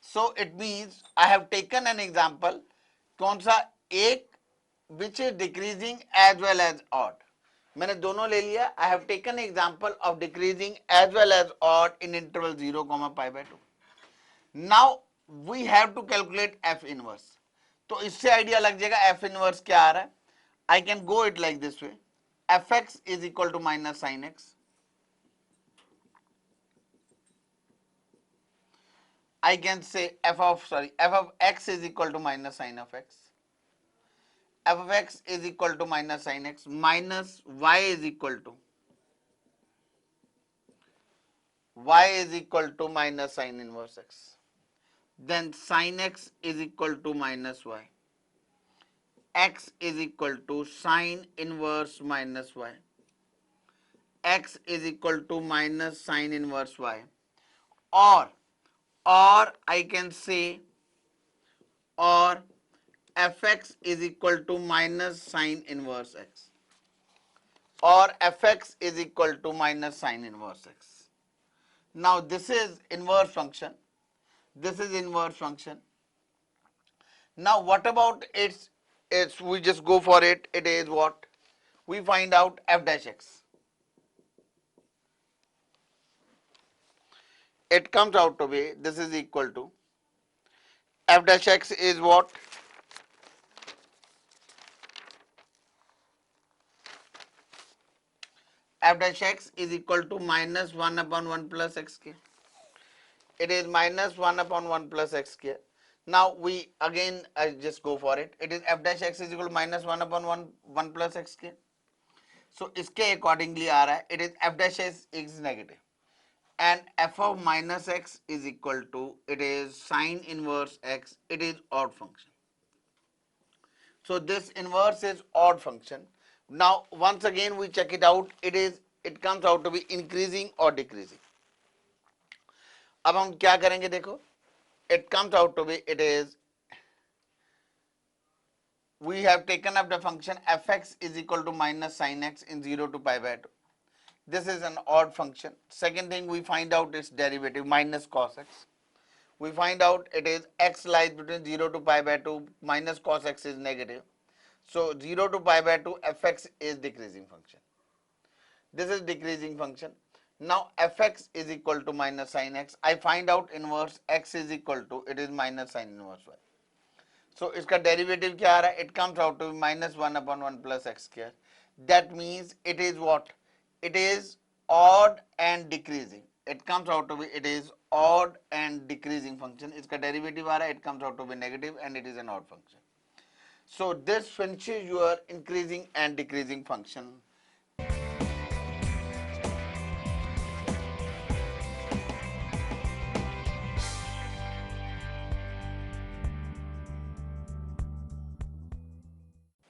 So it means I have taken an example, कौन सा एक, which is decreasing as well as odd. मैंने दोनों ले लिया. I have taken example of decreasing as well as odd in interval 0 comma pi by 2. Now we have to calculate f inverse. तो इससे idea लग जाएगा f inverse क्या आ रहा है. I can go it like this way. fx is equal to minus sin x. I can say f of x is equal to minus sine of x. F of x is equal to minus sin x minus y is equal to minus sin inverse x. Then sin x is equal to minus y. X is equal to sin inverse minus y. X is equal to minus sin inverse y. Or I can say, or fx is equal to minus sine inverse x, or fx is equal to minus sine inverse x. Now this is inverse function, this is inverse function. Now what about its we just go for it, it is what? We find out f dash x. It comes out to be, this is equal to, f dash x is what? F dash x is equal to minus 1 upon 1 plus x k. It is minus 1 upon 1 plus x k. Now we again just go for it. It is f dash x is equal to minus 1 upon 1 plus x k. So इसके accordingly आ रहा है, it is f dash x is negative. And f of minus x is equal to, it is sine inverse x, it is odd function. So this inverse is odd function. Now once again we check it out, it comes out to be increasing or decreasing. अब हम क्या करेंगे देखो, it comes out to be, it is, we have taken up the function fx is equal to minus sin x in 0 to pi by 2. This is an odd function. Second thing, we find out its derivative minus cos x. We find out it is x lies between 0 to pi by 2, minus cos x is negative. So 0 to pi by 2 fx is decreasing function. This is decreasing function. Now fx is equal to minus sin x. I find out inverse x is equal to, it is minus sin inverse y. So इसका derivative क्या आ रहा है? It comes out to be minus 1 upon 1 plus x square. That means it is what? It is odd and decreasing. It comes out to be, it is odd and decreasing function. इसका derivative आ रहा है, it comes out to be negative and it is an odd function. So this finishes your increasing and decreasing function.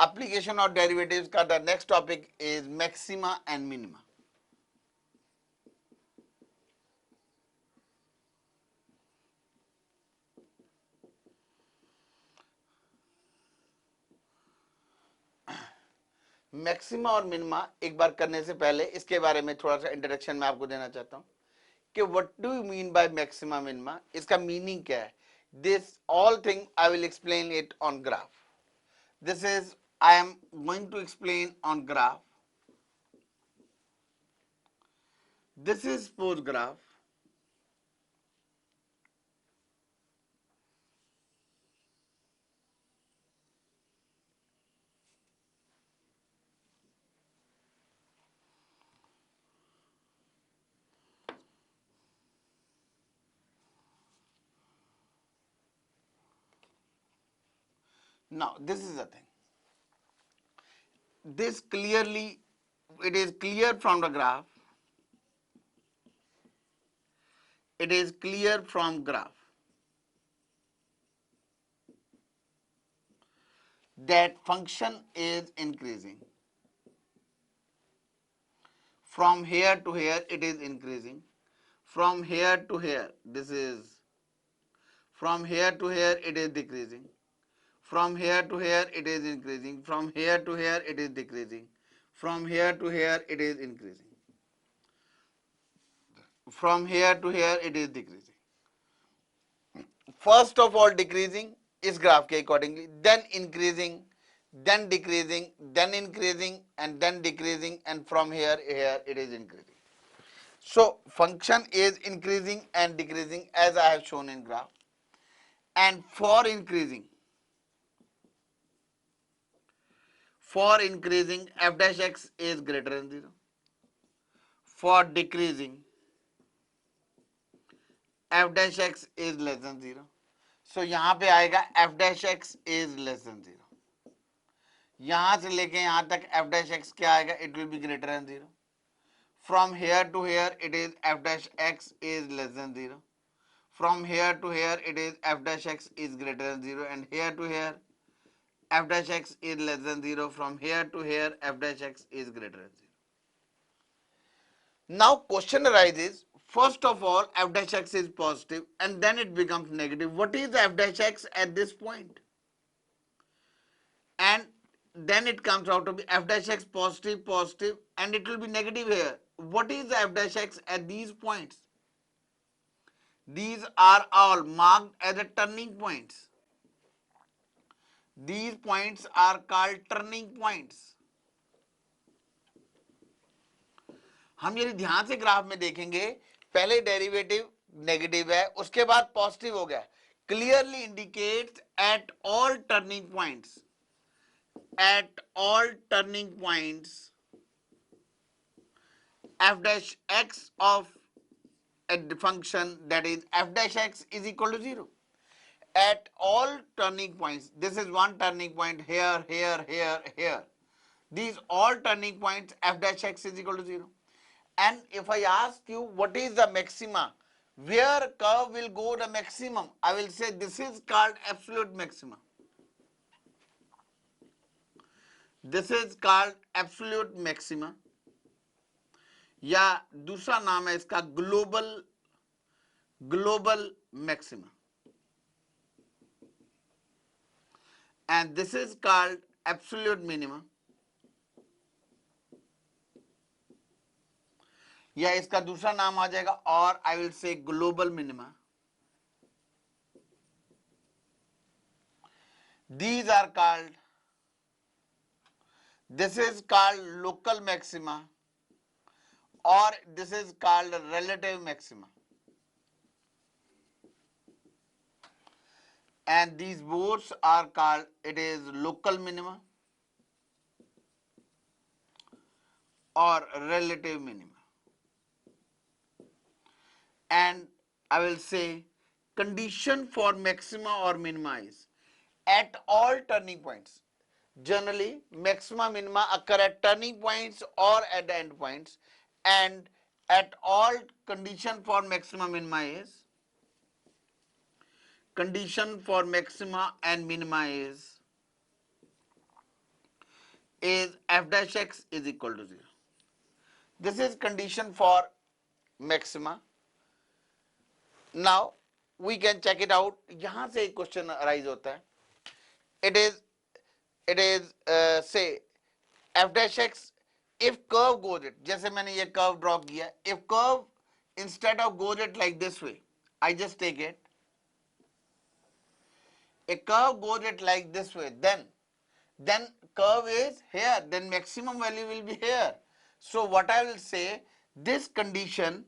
Application of derivatives का the next topic is maxima and minima. Maxima और minima एक बार करने से पहले इसके बारे में थोड़ा सा इंट्रोडक्शन मैं आपको देना चाहता हूं कि what do you mean by maxima minima, इसका मीनिंग क्या है. This all thing I will explain it on graph. This is I am going to explain on graph. This is pose graph. Now this is the thing. This clearly, it is clear from the graph. It is clear from graph that function is increasing. From here to here it is increasing. From here to here, this is, from here to here it is decreasing. From here to here it is increasing. From here to here it is decreasing. From here to here it is increasing. From here to here it is decreasing. First of all decreasing is graph के accordingly, then increasing, then decreasing, then increasing, and then decreasing, and from here it is increasing. So function is increasing and decreasing as I have shown in graph. And for increasing f dash x is greater than 0. For decreasing f dash x is less than 0. So यहाँ पे आएगा f dash x is less than 0. यहाँ से लेके यहाँ तक f dash x क्या आएगा? It will be greater than 0. From here to here it is f dash x is less than 0. From here to here it is f dash x is greater than 0, and here to here f dash x is less than 0. From here to here f dash x is greater than 0. Now question arises, first of all f dash x is positive and then it becomes negative. What is f dash x at this point? And then it comes out to be f dash x positive, positive, and it will be negative here. What is f dash x at these points? These are all marked as a turning points. These points are called turning points. हम यदि ध्यान से graph में देखेंगे, पहले derivative negative है, उसके बाद पॉजिटिव हो गया. Clearly indicates at all turning points, at all turning points f dash x of a function, that is f dash x is equal to 0. At all turning points, this is one turning point here, here, here, here. These all turning points f dash x is equal to 0. And if I ask you what is the maxima, where curve will go the maximum, I will say this is called absolute maxima. This is called absolute maxima, या दूसरा नाम है इसका global maxima. and this is called absolute minimum, या इसका दूसरा नाम आ जाएगा, और I will say global minima. These are called, this is called local maxima, or this is called relative maxima, and these both are called, it is local minima or relative minima. And I will say condition for maxima or minima is at all turning points. Generally, maxima minima occur at turning points or at the end points, and at all condition for maxima minima is, condition for maxima and minima is f dash x is equal to 0. This is condition for maxima. Now we can check it out. यहाँ से एक question arise होता है. It is say f dash x if curve goes it, जैसे मैंने ये curve draw किया, if curve instead of goes it like this way, I just take it, a curve goes it like this way, then curve is here, then maximum value will be here. So what I will say, this condition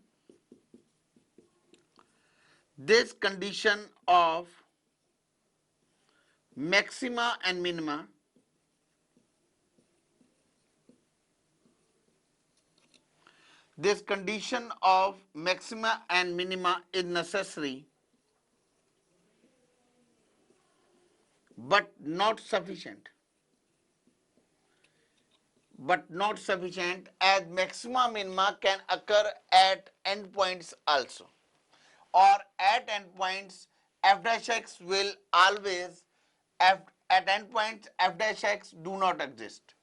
of maxima and minima is necessary but not sufficient, as maxima minima can occur at endpoints also, or at endpoints f dash x will always at endpoints f dash x do not exist.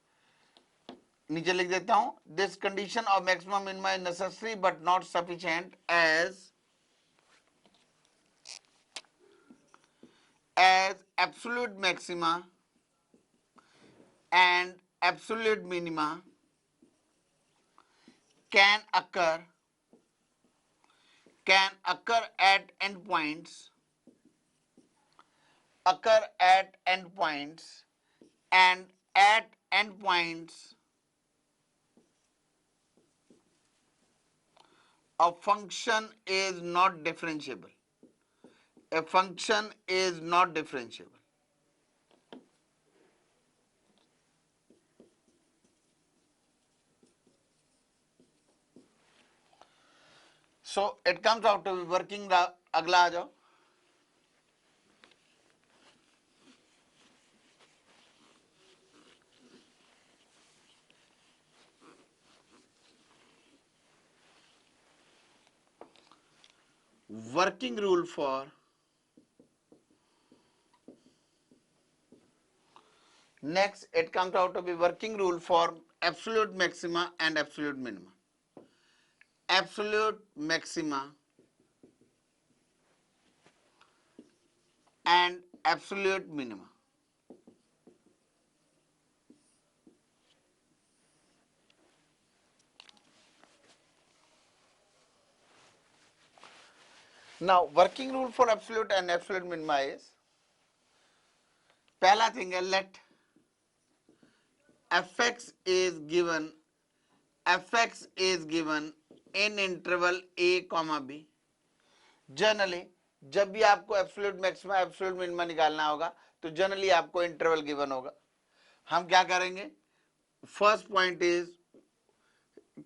नीचे लिख देता हूं, this condition of maxima minima is necessary but not sufficient as absolute maxima and absolute minima can occur at endpoints and at endpoints a function is not differentiable. So it comes out to be working. अगला आ जाओ. Working rule for next, it comes out to be working rule for absolute maxima and absolute minima. Absolute maxima and absolute minima. Now working rule for absolute and absolute minima is, पहला thing है, let fx is given in interval a comma b. Generally जब भी आपको absolute maxima absolute minima निकालना होगा तो generally आपको interval given होगा. हम क्या करेंगे, first point is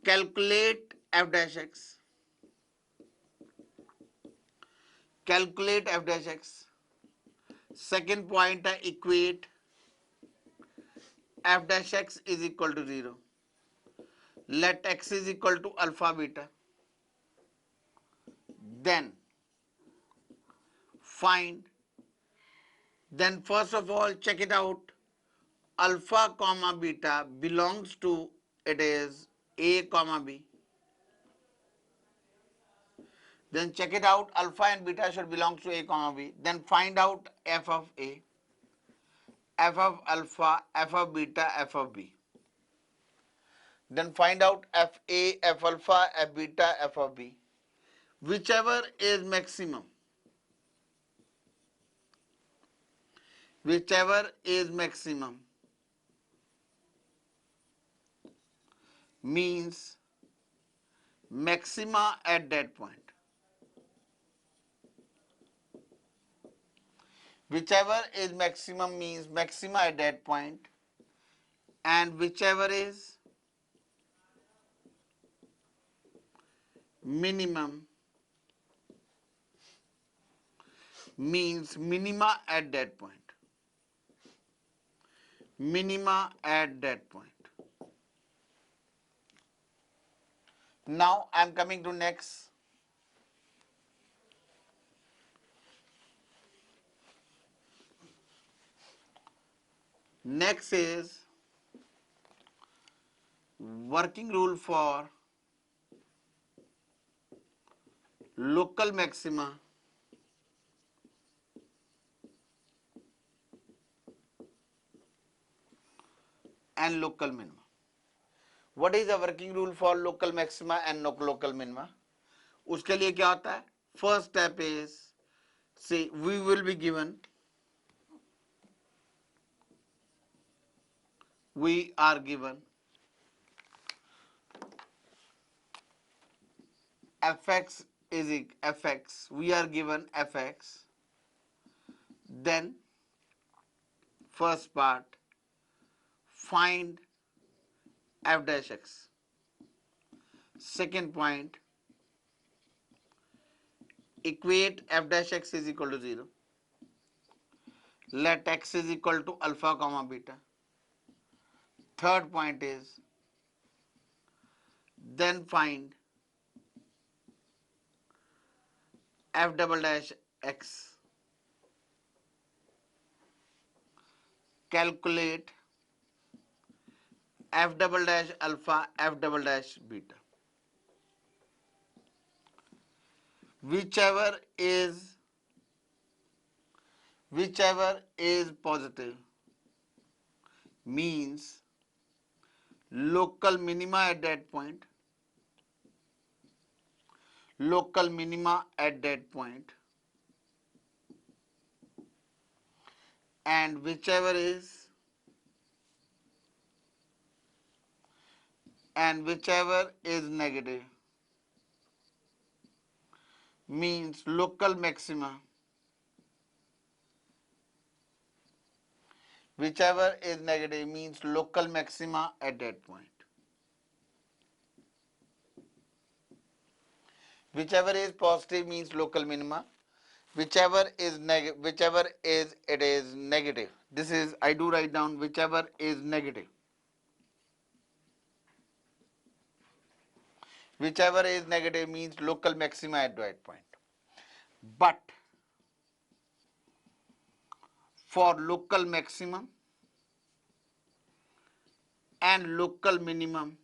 calculate f dash x, second point है equate f dash x is equal to 0, let x is equal to alpha beta, then first of all check it out, alpha comma beta belongs to, it is a comma b. Then check it out, alpha and beta should belong to a comma b. Then find out f of a, f of alpha, f of beta, f of b. Then find out f a, f alpha, f beta, f of b. Whichever is maximum, whichever is maximum means maxima at that point. Whichever is maximum means maxima at that point, and whichever is minimum means minima at that point. Minima at that point. Now I am coming to next. Next is working rule for local maxima and local minima. What is the working rule for local maxima and local minima? उसके लिए क्या होता है? First step is, say we will be given, we are given fx is fx, we are given fx, then first part, find f dash x. Second point, equate f dash x is equal to 0. Let x is equal to alpha comma beta. Third point is, then find f double dash x. Calculate f double dash alpha, f double dash beta. Whichever is positive means local minima at that point, local minima at that point, and whichever is negative means local maxima, whichever is negative means local maxima at that point. Whichever is positive means local minima. Whichever is negative, it is negative. This is, I do write down, whichever is negative. Whichever is negative means local maxima at that point. But for local maximum and local minimum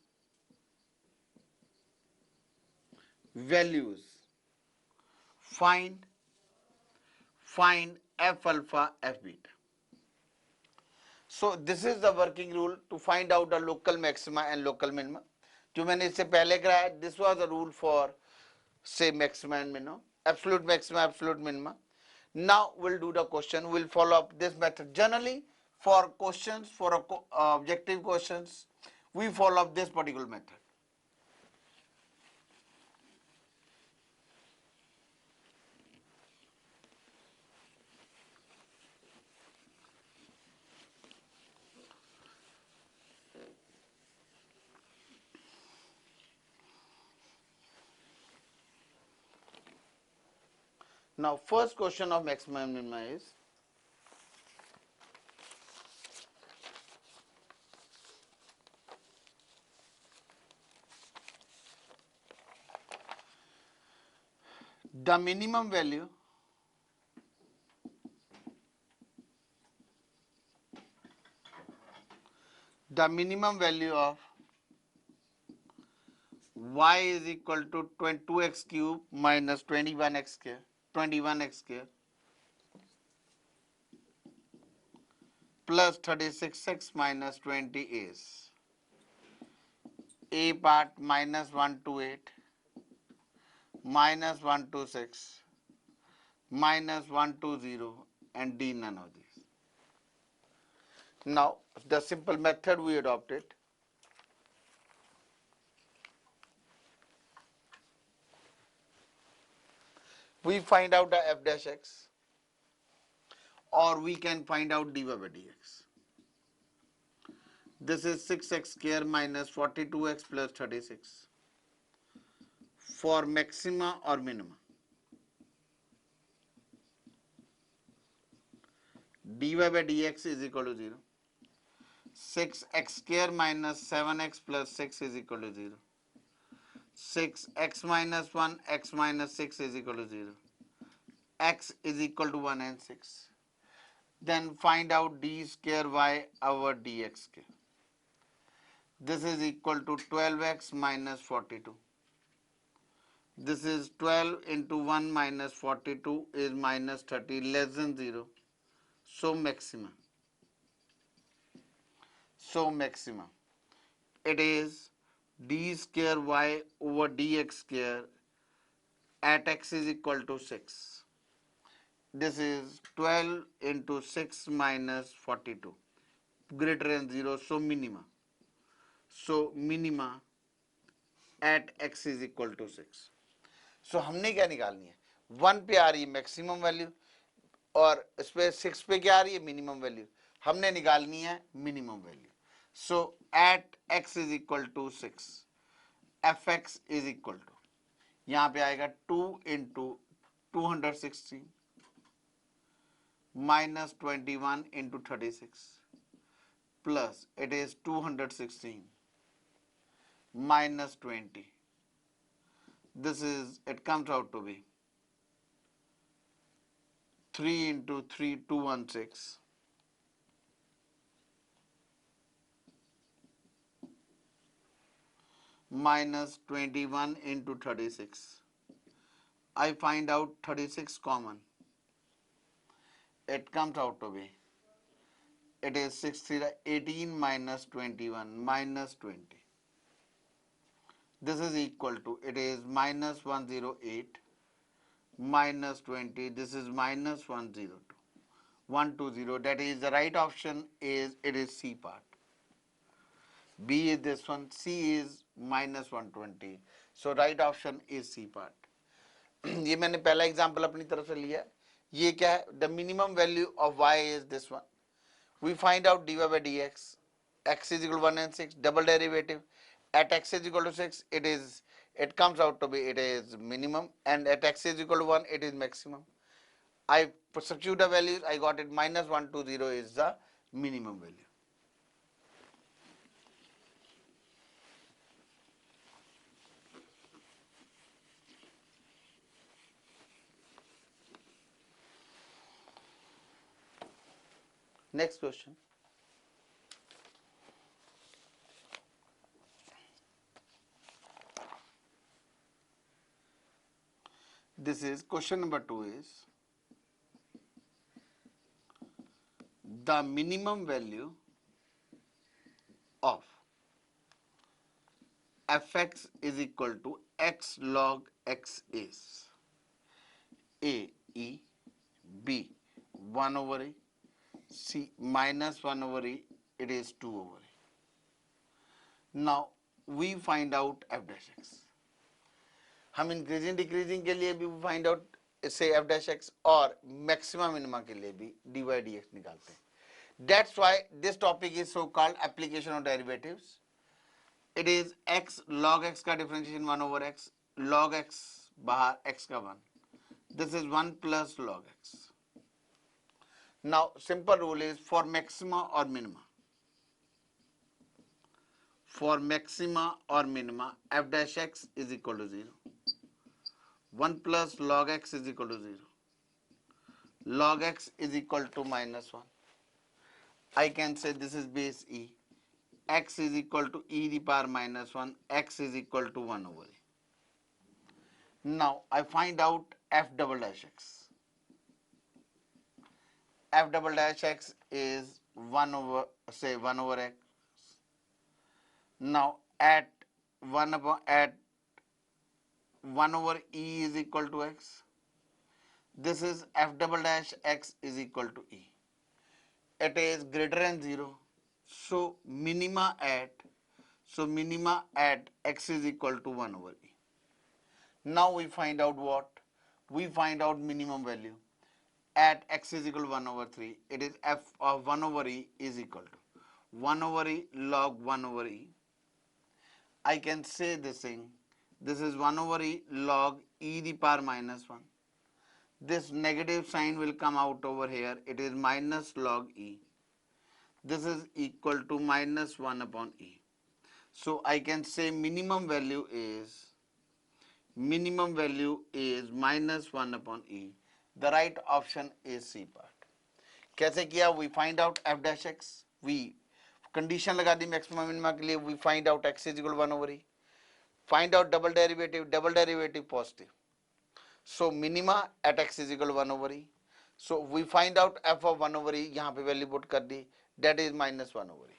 values, find f alpha, f beta. So this is the working rule to find out the local maxima and local minima. जो मैंने इससे पहले कराया, this was the rule for say maxima and minima, absolute maxima, absolute minima. Now we'll do the question. We'll follow up this method. Generally, for questions, for objective questions, we follow up this particular method. Now, first question of maxima and minima is, the minimum value of y is equal to 2x cube minus 21x square, plus 36x minus 20 is A part minus 128 minus 126 minus 120 and D none of these. Now the simple method we adopted, we find out the f dash x, or we can find out dy by dx. This is 6x square minus 42x plus 36 for maxima or minima. Dy by dx is equal to 0. 6x square minus 7x plus 6 is equal to 0. 6x minus 1, x minus 6 is equal to 0. X is equal to 1 and 6. Then find out d square y over dx square. This is equal to 12x minus 42. This is 12 into 1 minus 42 is minus 30 less than 0. So maxima. So maxima. It is d square y over dx square at x is equal to 6. This is 12 into 6 minus 42 greater than 0. So minima. So minima at x is equal to 6. So हमने क्या निकालनी है, 1 पे आ रही है maximum value और इस पे 6 पे क्या आ रही है मिनिमम वैल्यू, हमने निकालनी है minimum value. So at x is equal to 6 f x is equal to, यहाँ पे आएगा 2 into 216 minus 21 into 36 plus it is 216 minus 20. This is, it comes out to be 3 into 3, 216 minus 21 into 36. I find out 36 common. It comes out to be, it is 18 minus 21 minus 20. This is equal to, it is minus 108 minus 20. This is minus 102. 120. That is the right option is, it is C part. B is this one, C is minus 120. So right option is C part. ये मैंने पहला example अपनी तरफ से लिया. ये क्या है, the minimum value of y is this one. We find out dy by dx, x is equal to 1 and 6, double derivative. At x is equal to 6, it comes out to be, it is minimum, and at x is equal to 1, it is maximum. I substitute the values, I got it minus 120 is the minimum value. Next question. This is question number 2 is the minimum value of fx is equal to x log x is a e, b 1 over a, c minus 1 over a, it is 2 over a. Now we find out f dash x. हम increasing decreasing के लिए भी find out से F dash x और maxima minima के लिए भी d y d x निकालते हैं. That's why this topic is so called application of derivatives. It is x log x का differentiation 1 over x, log x बाहर x का 1. This is 1 plus log x. Now simple rule is for maxima और minima, for maxima or minima f dash x is equal to 0. 1 plus log x is equal to 0. Log x is equal to minus 1. I can say this is base e. X is equal to e the power minus 1. X is equal to 1 over a. Now I find out f double dash x. F double dash x is 1 over, say 1 over x. Now at 1 over e is equal to x. This is f double dash x is equal to e. It is greater than 0. So minima at x is equal to 1 over e. Now we find out what? We find out minimum value. At x is equal to 1 over 3, it is f of 1 over e is equal to 1 over e log 1 over e. I can say this thing. This is 1 over e log e the power minus 1. This negative sign will come out over here. It is minus log e. This is equal to minus 1 upon e. So I can say minimum value is minus 1 upon e. The right option is C part. कैसे किया? We find out f dash x. We condition लगा दी maximum minima के लिए. We find out x is equal to 1 over e. Find out double derivative positive. So minima at x is equal to 1 over e. So we find out f of 1 over e. यहाँ पे value put कर दी. That is minus 1 over e.